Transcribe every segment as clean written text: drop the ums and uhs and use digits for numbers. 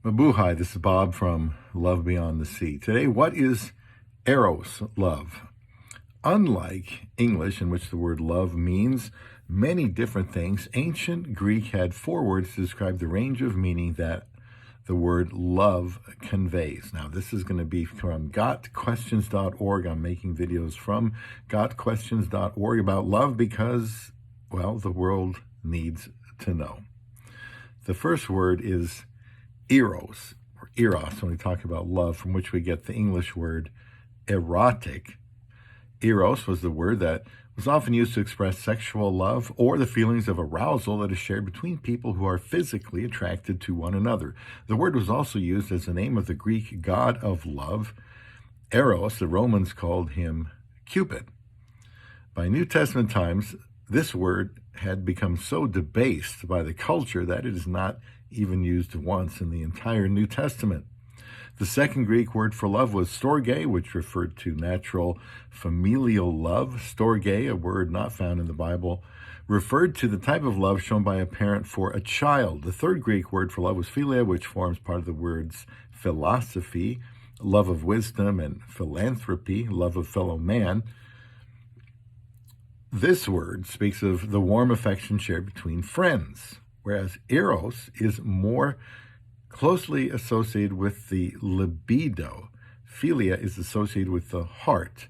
Mabuhay, this is Bob from Love Beyond the Sea. Today, what is Eros love? Unlike English, in which the word love means many different things, ancient Greek had four words to describe the range of meaning that the word love conveys. Now, this is going to be from gotquestions.org. I'm making videos from gotquestions.org about love because, well, the world needs to know. The first word is Eros, or Eros, when we talk about love, from which we get the English word erotic. Eros was the word that was often used to express sexual love or the feelings of arousal that is shared between people who are physically attracted to one another. The word was also used as the name of the Greek god of love, Eros. The Romans called him Cupid. By New Testament times, this word had become so debased by the culture that it is not even used once in the entire New Testament. The second Greek word for love was storge, which referred to natural familial love. Storge, a word not found in the Bible, referred to the type of love shown by a parent for a child. The third Greek word for love was philia, which forms part of the words philosophy, love of wisdom, and philanthropy, love of fellow man. This word speaks of the warm affection shared between friends, whereas Eros is more closely associated with the libido. Philia is associated with the heart,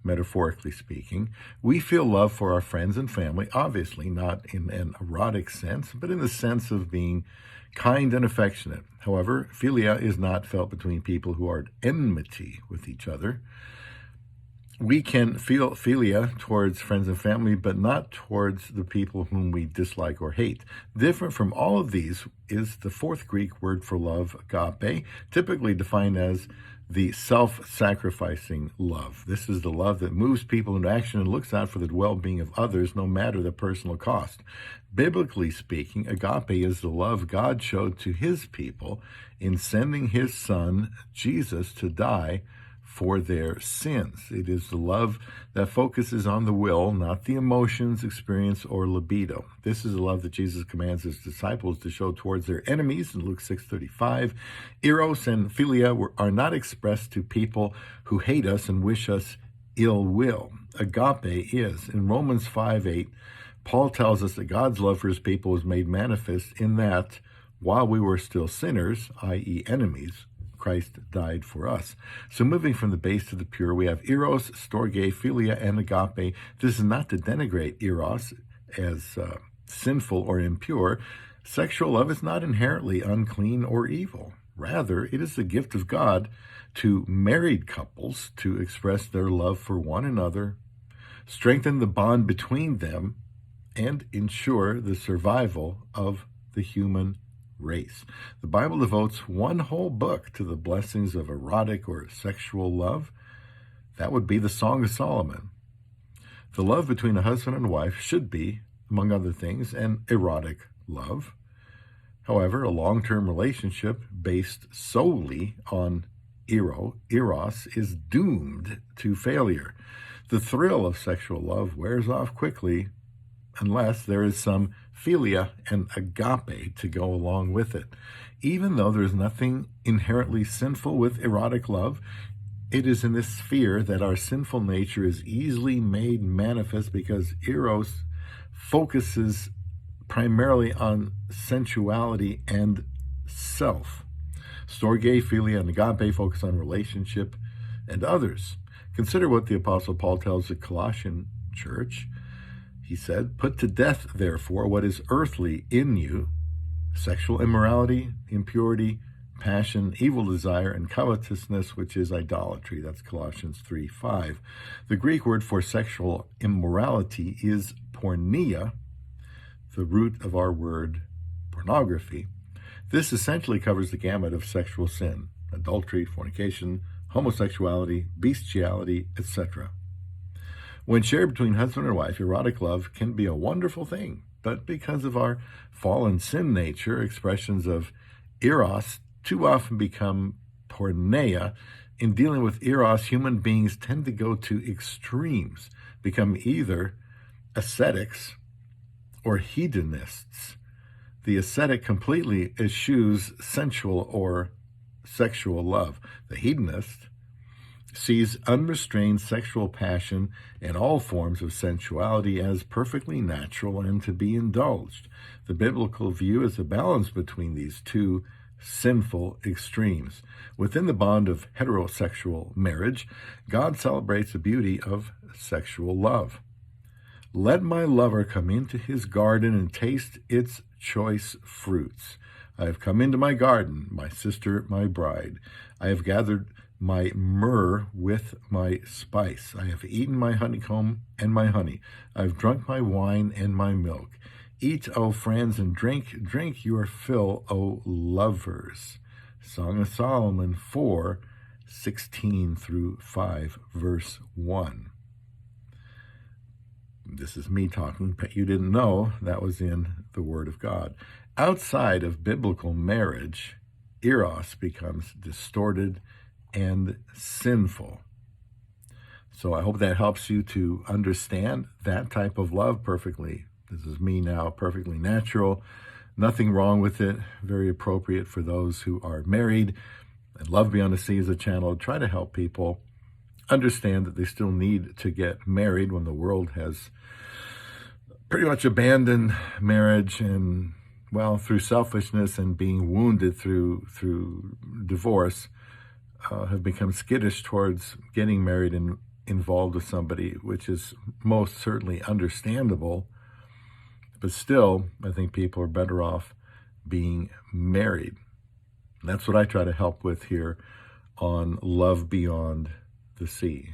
metaphorically speaking. We feel love for our friends and family, obviously not in an erotic sense, but in the sense of being kind and affectionate. However, philia is not felt between people who are at enmity with each other. We can feel philia towards friends and family, but not towards the people whom we dislike or hate. Different from all of these is the fourth Greek word for love, agape, typically defined as the self-sacrificing love. This is the love that moves people into action and looks out for the well-being of others, no matter the personal cost. Biblically speaking, agape is the love God showed to his people in sending his son, Jesus, to die for their sins. It is the love that focuses on the will, not the emotions, experience, or libido. This is the love that Jesus commands his disciples to show towards their enemies in Luke 6:35. Eros and philia are not expressed to people who hate us and wish us ill will. Agape is. In Romans 5:8, Paul tells us that God's love for his people was made manifest in that while we were still sinners, i.e. enemies, Christ died for us. So moving from the base to the pure, we have Eros, storge, philia, and agape. This is not to denigrate Eros as sinful or impure. Sexual love is not inherently unclean or evil. Rather, it is the gift of God to married couples to express their love for one another, strengthen the bond between them, and ensure the survival of the human race. The Bible devotes one whole book to the blessings of erotic or sexual love. That would be the Song of Solomon. The love between a husband and wife should be, among other things, an erotic love. However, a long-term relationship based solely on Eros is doomed to failure. The thrill of sexual love wears off quickly unless there is some philia and agape to go along with it. Even though there's nothing inherently sinful with erotic love, it is in this sphere that our sinful nature is easily made manifest because Eros focuses primarily on sensuality and self. Storge, philia, and agape focus on relationship and others. Consider what the Apostle Paul tells the Colossian church. He said, "Put to death, therefore, what is earthly in you, sexual immorality, impurity, passion, evil desire, and covetousness, which is idolatry." That's Colossians 3:5. The Greek word for sexual immorality is porneia, the root of our word pornography. This essentially covers the gamut of sexual sin: adultery, fornication, homosexuality, bestiality, etc. When shared between husband and wife, erotic love can be a wonderful thing, but because of our fallen sin nature, expressions of Eros too often become porneia. In dealing with Eros, human beings tend to go to extremes, become either ascetics or hedonists. The ascetic completely eschews sensual or sexual love. The hedonist sees unrestrained sexual passion and all forms of sensuality as perfectly natural and to be indulged. The biblical view is a balance between these two sinful extremes. Within the bond of heterosexual marriage, God celebrates the beauty of sexual love. Let my lover come into his garden and taste its choice fruits. I have come into my garden, my sister, my bride. I have gathered my myrrh with my spice. I have eaten my honeycomb and my honey. I have drunk my wine and my milk. Eat, O friends, and drink your fill, O lovers. Song of Solomon 4:16 through 5, verse 1. This is me talking, but you didn't know that was in the Word of God. Outside of biblical marriage, Eros becomes distorted and sinful. So I hope that helps you to understand that type of love perfectly. This is me now, perfectly natural. Nothing wrong with it. Very appropriate for those who are married. And Love Beyond the Sea is a channel to try to help people understand that they still need to get married when the world has pretty much abandoned marriage and, well, through selfishness and being wounded through divorce, have become skittish towards getting married and involved with somebody, which is most certainly understandable. But still, I think people are better off being married. And that's what I try to help with here on Love Beyond the Sea.